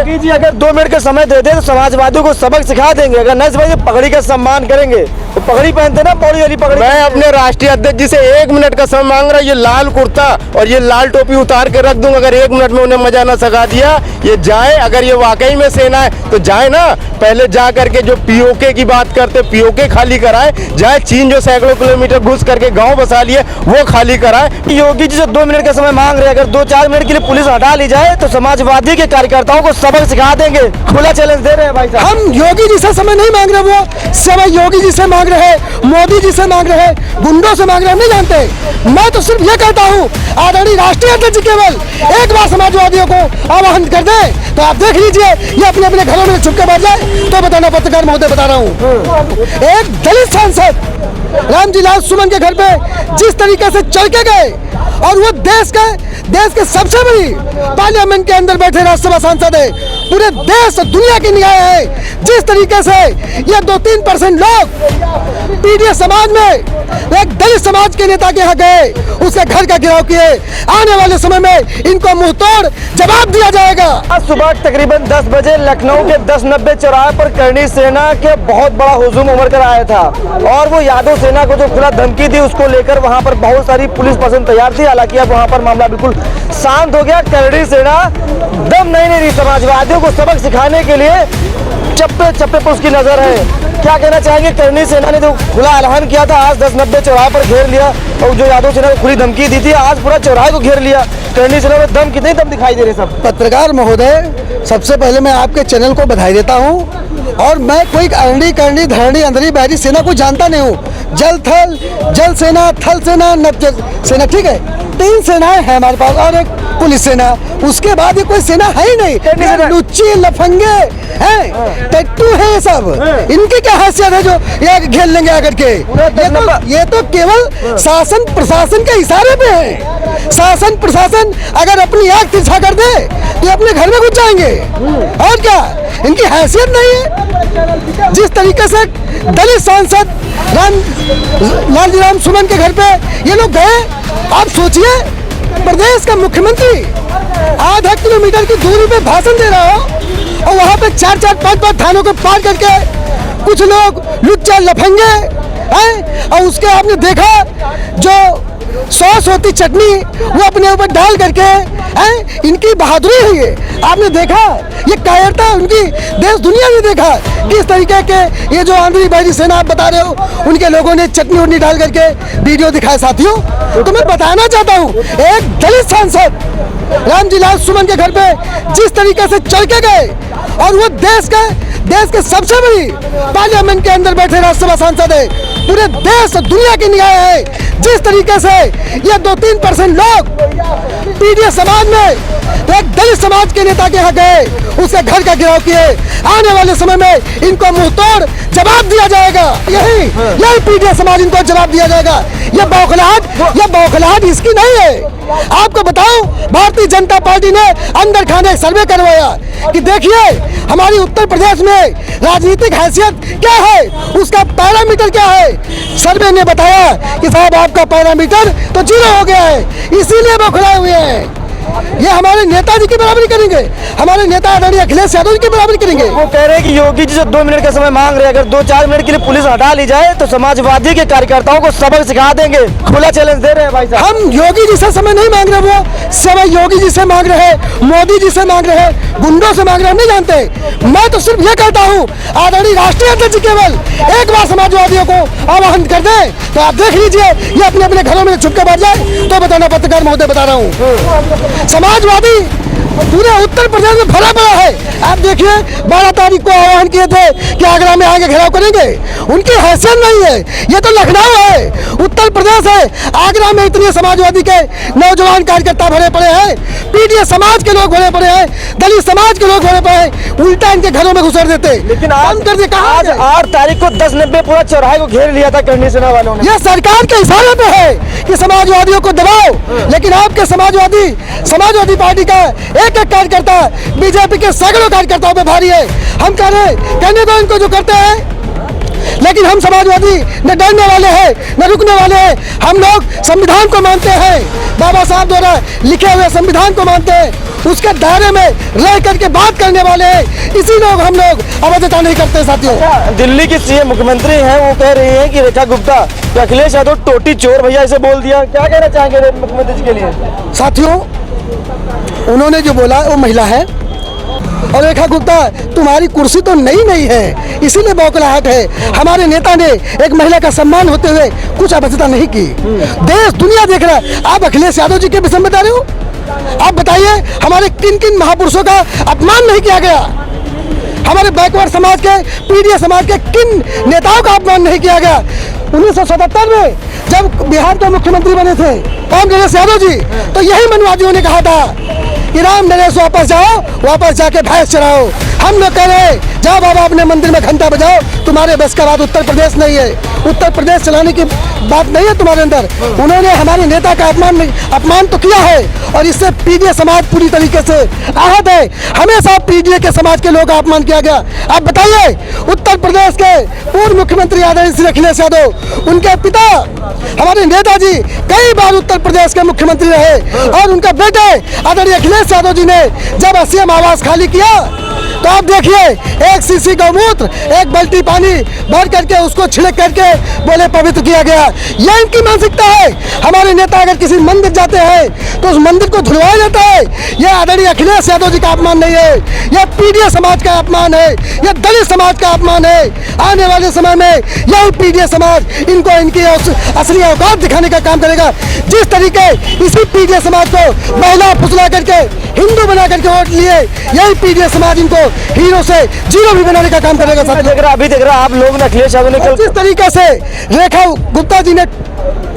योगी जी अगर 2 मिनट का समय दे दे तो समाजवादियों को सबक सिखा देंगे। अगर नहीं समझे पगड़ी का सम्मान करेंगे तो पगड़ी पहनते ना, पौड़ी वाली पगड़ी। मैं अपने राष्ट्रीय अध्यक्ष जी से 1 मिनट का समय मांग रहा। ये लाल कुर्ता और ये लाल टोपी उतार के रख दूंगा अगर 1 मिनट में उन्हें मजा ना सिखा दिया। ये जाए, अगर ये वाकई में सेना है तो जाए ना, पहले जा करके जो पीओके की बात करते पीओके खाली कराए, जाए चीन जो सैकड़ों किलोमीटर घुस करके गांव बसा लिए वो खाली कराए। योगी जी से 2 मिनट का समय मांग रहे हैं, अगर 2-4 मिनट के लिए पुलिस हटा ली जाए तो समाजवादी के कार्यकर्ताओं को सबक सिखा देंगे। खुला चैलेंज दे रहे हैं भाई साहब। हम योगी जी से समय नहीं मांग रहे, वो समय योगी जी से मांग रहे हैं, मोदी जी से मांग रहे हैं, गुंडों से मांग रहे हैं, नहीं जानते। मैं तो सिर्फ ये कहता हूँ आदरणीय राष्ट्रीय अध्यक्ष केवल एक बार समाजवादियों को आह्वान कर दे तो आप देख लीजिए ये अपने अपने घरों में छुप के बैठ जाए। तो बताना पत्रकार महोदय बता रहा हूँ, एक दलित सांसद रामजी लाल सुमन के घर पे जिस तरीके से चढ़ के गए और वो देश के सबसे बड़ी पार्लियामेंट के अंदर बैठे राज्यसभा सांसद है, पूरे देश और दुनिया की निगाह है, जिस तरीके से ये 2-3% लोग पीडीए समाज में एक दलित समाज के नेता के यहाँ गए, उसके घर का घेराव किए, आने वाले समय में इनको मुंह तोड़ जवाब दिया जाएगा। आज सुबह तकरीबन 10 बजे लखनऊ के 1090 चौराहे पर करणी सेना के बहुत बड़ा हुजूम उमड़ कर आया था और वो यादव सेना को जो खुला धमकी दी उसको लेकर वहां पर बहुत सारी पुलिस पर्सन तैयार थी। हालांकि अब वहां पर मामला बिल्कुल शांत हो गया। करणी सेना दम नहीं ले रही, समाजवादियों को सबक सिखाने के लिए चप्पे चप्पे पर उसकी नजर है। क्या कहना चाहेंगे, करणी सेना ने जो खुला ऐलान किया था आज 1090 चौराहे पर घेर लिया और जो यादव सेना को खुली धमकी दी थी आज पूरा चौराहे को घेर लिया। करणी सेना में दम कितनी दम दिखाई दे रहे सब। पत्रकार महोदय, सबसे पहले मैं आपके चैनल को बधाई देता हूं और मैं कोई अरणी करणी धरणी अंधरी बहरी सेना को जानता नहीं हूं। जल सेना, थल सेना, नभ सेना, ठीक है, 3 सेनाएं हैं हमारे पास और एक पुलिस सेना। उसके बाद ये कोई सेना है ही नहीं। लुच्ची लफंगे हैं, टट्टू है ये सब, इनकी क्या हैसियत है जो ये घेर लेंगे आकर के। ये तो केवल शासन प्रशासन के इशारे पे है। शासन प्रशासन अगर अपनी आंख तिरछा कर दे तो ये अपने घर में घुस जाएंगे और क्या, इनकी हैसियत नहीं है। जिस तरीके से दलित सांसद लालजी राम सुमन के घर पे ये लोग गए, आप सोचिए प्रदेश का मुख्यमंत्री आधा किलोमीटर की दूरी पे भाषण दे रहा हो और वहां पे 4-4, 5-5 थानों को पार करके कुछ लोग लुच्चा लफंगे हैं और उसके आपने देखा जो सॉस होती चटनी वो अपने ऊपर डाल करके हैं, इनकी बहादुरी है ये। आपने देखा ये कायरता उनकी देश दुनिया ने देखा किस तरीके के ये जो आंध्री बहरी सेना आप बता रहे हो उनके लोगों ने चटनी उटनी डाल करके वीडियो दिखाए। साथियों, तो मैं बताना चाहता हूँ एक दलित सांसद रामजी लाल सुमन के घर पे जिस तरीके से चढ़ के गए और वो देश के सबसे बड़ी पार्लियामेंट के अंदर बैठे राज्यसभा सांसद है, पूरे देश और दुनिया की निगाह है, जिस तरीके से ये 2-3% लोग पीडीए समाज में एक दलित समाज के नेता के यहाँ गए, उसके घर का घेराव किए, आने वाले समय में इनको मुंह तोड़ जवाब दिया जाएगा। यही पीडीए समाज इनको जवाब दिया जाएगा। ये बौखलाहट इसकी नहीं है। आपको बताऊं, भारतीय जनता पार्टी ने अंदर खाने सर्वे करवाया कि देखिए हमारी उत्तर प्रदेश में राजनीतिक हैसियत क्या है, उसका पैरामीटर क्या है। सर्वे ने बताया कि साहब आपका पैरामीटर तो 0 हो गया है, इसीलिए बौखलाए हुए हैं। ये हमारे नेताजी की बराबरी करेंगे, हमारे नेता आदरणीय अखिलेश यादव जी की बराबरी करेंगे। वो कह रहे हैं कि योगी जी से 2 मिनट का समय मांग रहे हैं, अगर 2-4 मिनट के लिए पुलिस हटा ली जाए तो समाजवादी के कार्यकर्ताओं को सबक सिखा देंगे। खुला चैलेंज दे रहे हैं भाई साहब। हम योगी जी से समय नहीं मांग रहे, वो समय योगी जी से मांग रहे हैं, मोदी जी से मांग रहे हैं, गुंडों से मांग रहे हैं, नहीं जानते। मैं तो सिर्फ ये कहता हूँ आदरणीय राष्ट्रीय अध्यक्ष केवल एक बार समाजवादियों को आह्वान कर दे तो आप देख लीजिए ये अपने अपने घरों में छुप के बैठ जाए। तो बताना पत्रकार महोदय बता रहा हूँ, समाजवादी पूरे उत्तर प्रदेश में भरा पड़ा है। आप देखिए 12 तारीख को आह्वान किए थे कि आगरा में आगे घेराव करेंगे, उनकी हैसियत नहीं है। ये तो लखनऊ है, उत्तर प्रदेश है। आगरा में इतने समाजवादी के नौजवान कार्यकर्ता भरे पड़े हैं, पीडीए समाज के लोग भरे पड़े हैं, दलित समाज के लोग भरे पड़े हैं, उल्टा इनके घरों में घुसर देते। लेकिन आज 8 तारीख को 1090 पूरा चौराहे को घेर लिया था करणी सेना वालों ने। यह सरकार के इशारे पे है कि समाजवादियों को दबाओ, लेकिन आपके समाजवादी पार्टी का एक कार्यकर्ता बीजेपी के सैकड़ों कार्यकर्ताओं पे भारी है। हम कहने को इनको जो करते हैं, लेकिन हम समाजवादी न डरने वाले हैं न रुकने वाले हैं। हम लोग संविधान को मानते हैं, बाबा साहब द्वारा लिखे हुए संविधान को मानते हैं, उसके दायरे में रह करके बात करने वाले हैं। इसी लोग हम लोग अवैधता नहीं करते साथियों। दिल्ली की सीएम मुख्यमंत्री हैं, वो कह रही हैं कि रेखा गुप्ता कि अखिलेश यादव टोटी चोर भैया इसे बोल दिया। क्या कहना चाहेंगे मुख्यमंत्री जी के लिए? साथियों, उन्होंने जो बोला वो महिला है, और रेखा गुप्ता तुम्हारी कुर्सी तो नई है, इसीलिए बौखलाहट है। हमारे नेता ने एक महिला का सम्मान होते हुए कुछ अवैधता नहीं की। देश दुनिया देख रहा है, आप अखिलेश यादव जी के विषय में बता रहे हो। आप बताइए हमारे किन किन महापुरुषों का अपमान नहीं किया गया, हमारे बैकवर्ड समाज के, पीडीए समाज के किन नेताओं का अपमान नहीं किया गया। 1977 में जब बिहार के मुख्यमंत्री बने थे राम नरेश यादव जी, तो यही मनवादियों ने कहा था कि राम नरेश वापस जाओ, वापस जाके भैंस चराओ। हम लोग कह रहे हैं जाओ बाबा अपने मंदिर में घंटा बजाओ, तुम्हारे बस का बात उत्तर प्रदेश नहीं है, उत्तर प्रदेश चलाने की बात नहीं है तुम्हारे अंदर। उन्होंने हमारे नेता का अपमान तो किया है, और इससे पीडीए समाज पूरी तरीके से आहत है। हमेशा पीडीए के समाज के लोगों का अपमान किया गया। आप बताइए, उत्तर प्रदेश के पूर्व मुख्यमंत्री आदरणीय श्री अखिलेश यादव, उनके पिता हमारे नेताजी कई बार उत्तर प्रदेश के मुख्यमंत्री रहे, और उनका बेटे आदरणीय अखिलेश यादव जी ने जब सीएम आवास खाली किया, तो आप देखिए एक सीसी गौमूत्र, एक बाल्टी पानी भर करके उसको छिड़क करके बोले पवित्र किया गया। यह इनकी मानसिकता है। हमारे नेता अगर किसी मंदिर जाते हैं तो उस मंदिर को धुलवाया जाता है। यह आदरणीय अखिलेश यादव जी का अपमान नहीं है, यह पीडीए समाज का अपमान है, यह दलित समाज का अपमान है। आने वाले समय में यही पीडीए समाज इनको इनकी असली औकात दिखाने का काम करेगा। जिस तरीके इसी पीडीए समाज को महिला फुसला करके हिंदू बना करके वोट लिए, यही पीडीए समाज इनको हीरो से जीरो भी बनाने का काम करेगा। अभी देख रहा आप लोग ने अखिलेश यादव ने जिस तरीके से रेखा गुप्ता जी ने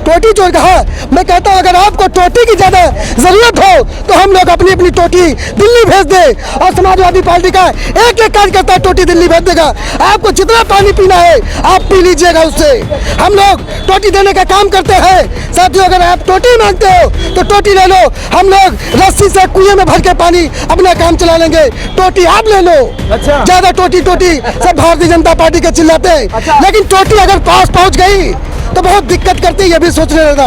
टोटी चोर कहा, मैं कहता हूं अगर आपको टोटी की ज्यादा जरूरत हो तो हम लोग अपनी अपनी टोटी दिल्ली भेज दे, और समाजवादी पार्टी का एक एक कार्यकर्ता टोटी दिल्ली भेज देगा। आपको जितना पानी पीना है आप पी लीजिएगा, उससे हम लोग टोटी देने का काम करते हैं। साथियों, अगर आप टोटी मांगते हो तो टोटी ले लो, हम लोग रस्सी से कुएं में भर के पानी अपना काम चला लेंगे। टोटी आप ले लो। अच्छा। ज्यादा टोटी सब भारतीय जनता पार्टी के चिल्लाते हैं। अच्छा। लेकिन टोटी अगर पास पहुंच गई तो बहुत दिक्कत करती है, ये भी सोचने रहना।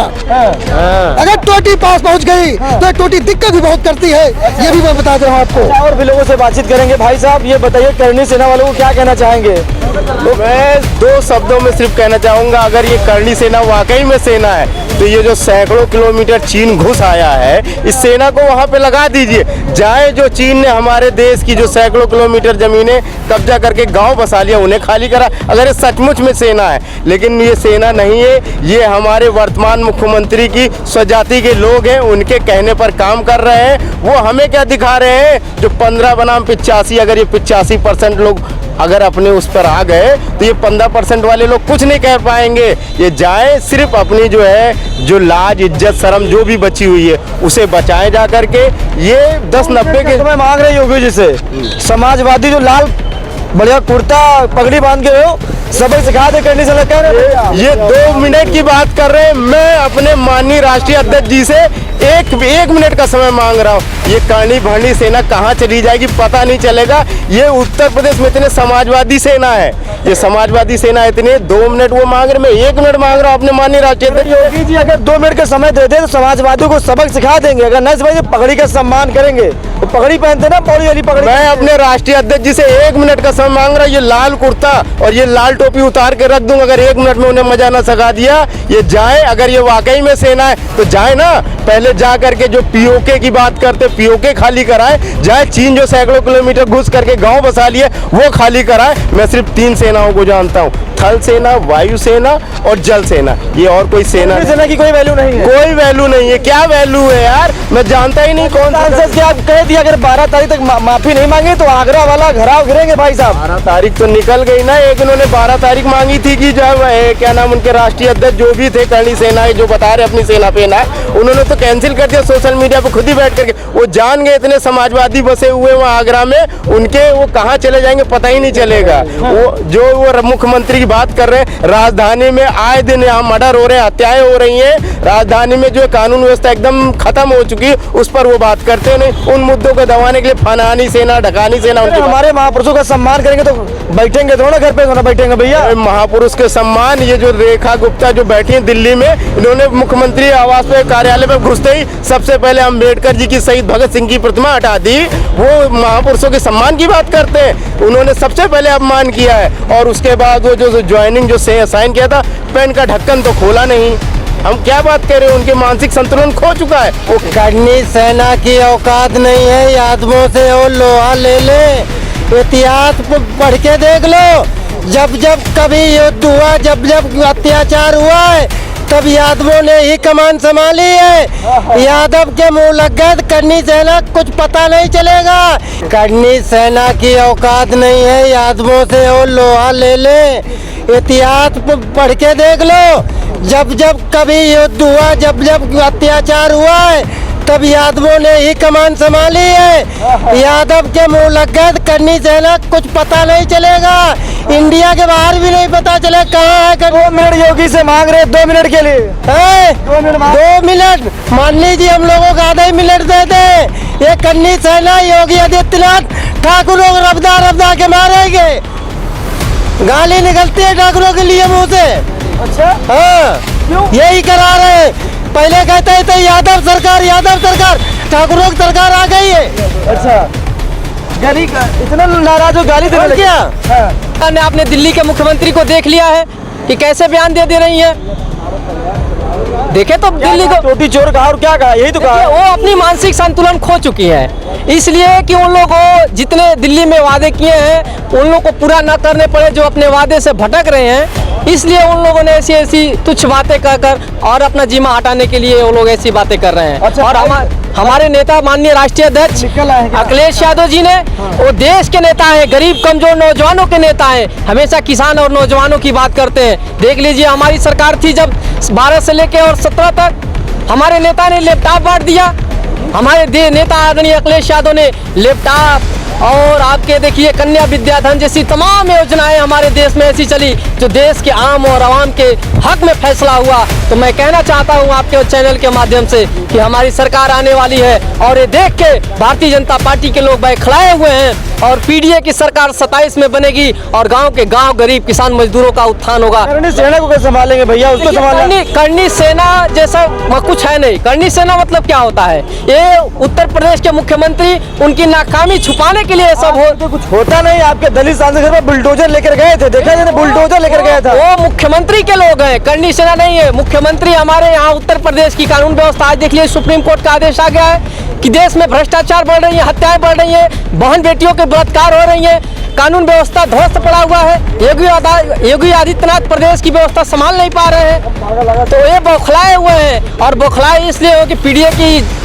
अगर टोटी पास पहुंच गई तो टोटी दिक्कत भी बहुत करती है, ये भी मैं बता दे रहा हूँ आपको। और भी लोगों से बातचीत करेंगे। भाई साहब ये बताइए, करणी सेना वालों को क्या कहना चाहेंगे? तो मैं दो शब्दों में सिर्फ कहना चाहूँगा, अगर ये करणी सेना वाकई में सेना है तो ये जो सैकड़ों किलोमीटर चीन घुस आया है, इस सेना को वहाँ पे लगा दीजिए। जाए जो चीन ने हमारे देश की जो सैकड़ों किलोमीटर जमीनें कब्जा करके गांव बसा लिया, उन्हें खाली करा, अगर ये सचमुच में सेना है। लेकिन ये सेना नहीं है, ये हमारे वर्तमान मुख्यमंत्री की स्वजाति के लोग हैं, उनके कहने पर काम कर रहे हैं। वो हमें क्या दिखा रहे हैं, जो 15 बनाम 85, अगर ये 85% लोग अगर अपने उस पर आ गए तो ये 15% वाले लोग कुछ नहीं कह पाएंगे। ये जाए सिर्फ अपनी जो है जो लाज इज्जत शर्म जो भी बची हुई है उसे बचाए जा करके। ये 10-90 के मैं मांग रही योगी जी से, समाजवादी जो लाल बढ़िया कुर्ता पगड़ी बांध के हो, सबक सिखा दे करनी से कह रहे। ये 2 मिनट की बात कर रहे हैं। मैं अपने माननीय राष्ट्रीय अध्यक्ष जी से एक मिनट का समय मांग रहा हूँ। ये करणी भरणी सेना कहाँ चली जाएगी पता नहीं चलेगा। ये उत्तर प्रदेश में इतने समाजवादी सेना है, ये समाजवादी सेना इतने 2 मिनट वो मांग रहे, मैं 1 मिनट मांग रहा हूँ अपने माननीय राष्ट्रीय अध्यक्ष। योगी जी अगर 2 मिनट का समय दे दे तो समाजवादियों को सबक सिखा देंगे। अगर नहीं समझे पगड़ी का सम्मान करेंगे, तो पगड़ी पहनते ना, पौड़ी वाली पगड़ी। मैं अपने राष्ट्रीय अध्यक्ष जी से 1 मिनट का समय मांग रहा हूँ। ये लाल कुर्ता और ये लाल टोपी उतार के रख दूंगा, अगर 1 मिनट में उन्हें मजा ना सिखा दिया। ये जाए, अगर ये वाकई में सेना है तो जाए ना, पहले जा करके जो पीओके की बात करते, पीओके खाली कराए। जाए चीन जो सैकड़ों किलोमीटर घुस करके गांव बसा लिए, वो खाली कराए। मैं सिर्फ 3 सेनाओं को जानता हूँ, थल सेना, वायु सेना और जल सेना। ये और कोई सेना की कोई वैल्यू नहीं है, कोई वैल्यू नहीं है। क्या वैल्यू है यार, मैं जानता ही नहीं कौन सांसद के। आप कह दिया अगर 12 तारीख तक माफी नहीं मांगे तो आगरा वाला घराव गिरेंगे। भाई साहब 12 तारीख तो निकल गई ना, एक इन्होंने 12 तारीख मांगी थी कि जो क्या नाम उनके राष्ट्रीय अध्यक्ष जो भी थे करणी सेना जो बता रहे अपनी सेना पे ना, उन्होंने तो कैंसिल कर दिया सोशल मीडिया पे खुद ही बैठ करके। वो जान गए इतने समाजवादी बसे हुए वहाँ आगरा में, उनके वो कहाँ चले जाएंगे पता ही नहीं चलेगा। वो जो वो मुख्यमंत्री की बात कर रहे हैं, राजधानी में आए दिन यहाँ मर्डर हो रहे हैं, हत्याएं हो रही हैं। राजधानी में जो कानून व्यवस्था एकदम खत्म हो चुकी है, उस पर वो बात करते नहीं। उन मुद्दों को दबाने के लिए फनानी सेना, ढकानी सेना, हमारे महापुरुषों का सम्मान करेंगे तो बैठेंगे थोड़ा घर पे, थोड़ा बैठेंगे भैया। महापुरुष के सम्मान ये जो रेखा गुप्ता जो बैठी हैं दिल्ली में, इन्होंने मुख्यमंत्री आवास पे कार्यालय में घुसते ही सबसे पहले अम्बेडकर जी की शहीद भगत सिंह की प्रतिमा हटा दी। वो महापुरुषों के सम्मान की बात करते हैं, उन्होंने सबसे पहले अपमान किया है। और उसके बाद वो जो ज्वाइनिंग जो साइन किया था, पेन का ढक्कन तो खोला नहीं। हम क्या बात कर रहे हैं, उनके मानसिक संतुलन खो चुका है। करनी सेना की औकात नहीं है, यादवों से वो लोहा ले ले। इतिहास पढ़ के देख लो, जब जब कभी युद्ध हुआ, जब जब अत्याचार हुआ है, तब यादवों ने ही कमान संभाली है। यादव के मुंह लग गए, करनी सेना कुछ पता नहीं चलेगा। करनी सेना की औकात नहीं है, यादवों से वो लोहा ले ले। इतिहास पढ़ के देख लो, जब जब कभी युद्ध हुआ, जब जब अत्याचार हुआ है, तब यादवों ने ही कमान संभाली है। यादव के मुंह लग गए, करनी सेना कुछ पता नहीं चलेगा। इंडिया के बाहर भी नहीं पता चले कहाँ है। 2 मिनट योगी से मांग रहे, 2 मिनट के लिए। 2 मिनट मान लीजिए, हम लोगों को आधा ही मिनट दे दे। ये करनी सेना योगी आदित्यनाथ ठाकुर लोग रफ्तार रफ्तार के मारेंगे। गाली निकलती है ठाकुरों के लिए मुंह से। अच्छा, हाँ, यही करा रहे हैं। पहले कहते थे यादव सरकार, यादव सरकार, ठाकुरों की सरकार आ गई है। अच्छा, गाली इतना नाराज हो, गाली देने लगे। क्या हाँ। ने आपने दिल्ली के मुख्यमंत्री को देख लिया है कि कैसे बयान दे रही है। देखे तो दिल्ली को चोटी चोर कहा और क्या कहा, यही तो कहा। वो अपनी मानसिक संतुलन खो चुकी है, इसलिए कि उन लोगों को जितने दिल्ली में वादे किए हैं उन लोगों को पूरा न करने पड़े, जो अपने वादे से भटक रहे हैं। इसलिए उन लोगों ने ऐसी ऐसी तुच्छ बातें कर और अपना जीमा हटाने के लिए वो लोग ऐसी बातें कर रहे हैं। अच्छा, और हमारे नेता माननीय राष्ट्रीय अध्यक्ष अखिलेश यादव जी ने, वो देश के नेता हैं, गरीब कमजोर नौजवानों के नेता हैं, हमेशा किसान और नौजवानों की बात करते हैं। देख लीजिए, हमारी सरकार थी जब 12 से लेके और 17 तक, हमारे नेता ने लैपटॉप बांट दिया। हमारे नेता आदरणीय अखिलेश यादव ने लैपटॉप और आपके देखिए कन्या विद्याधन जैसी तमाम योजनाएं हमारे देश में ऐसी चली जो देश के आम और आवाम के हक में फैसला हुआ। तो मैं कहना चाहता हूं आपके चैनल के माध्यम से कि हमारी सरकार आने वाली है, और ये देख के भारतीय जनता पार्टी के लोग खड़ाए हुए हैं। और पीडीए की सरकार 27 में बनेगी और गांव के गांव गरीब किसान मजदूरों का उत्थान होगा। करनी सेना को कैसे संभालेंगे भैया, उसको संभालना। करनी सेना जैसा कुछ है नहीं। करनी सेना मतलब क्या होता है? ये उत्तर प्रदेश के मुख्यमंत्री उनकी नाकामी छुपाने के लिए सब तो कुछ होता नहीं। आपके दलित सांसद घर में बुलडोजर लेकर गए थे, देखा जाए बुलडोजर लेकर गया था। वो मुख्यमंत्री के लोग हैं, करनी सेना नहीं है। मुख्यमंत्री हमारे यहाँ उत्तर प्रदेश की कानून व्यवस्था, आज देखिए सुप्रीम कोर्ट का आदेश आ गया है कि देश में भ्रष्टाचार बढ़ रही है, हत्याएं बढ़ रही है, बहन बेटियों के बलात्कार हो रही है, कानून व्यवस्था ध्वस्त पड़ा हुआ है। योगी आदित्यनाथ प्रदेश की व्यवस्था संभाल नहीं पा रहे हैं, तो ये बौखलाए हुए हैं। और बौखलाए इसलिए हो कि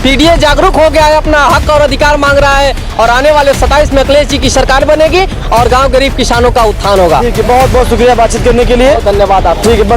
पीडीए जागरूक हो गया है, अपना हक और अधिकार मांग रहा है। और आने वाले 27 में अखिलेश जी की सरकार बनेगी और गांव गरीब किसानों का उत्थान होगा। ठीक है, बहुत बहुत शुक्रिया बातचीत करने के लिए। धन्यवाद आप। ठीक है।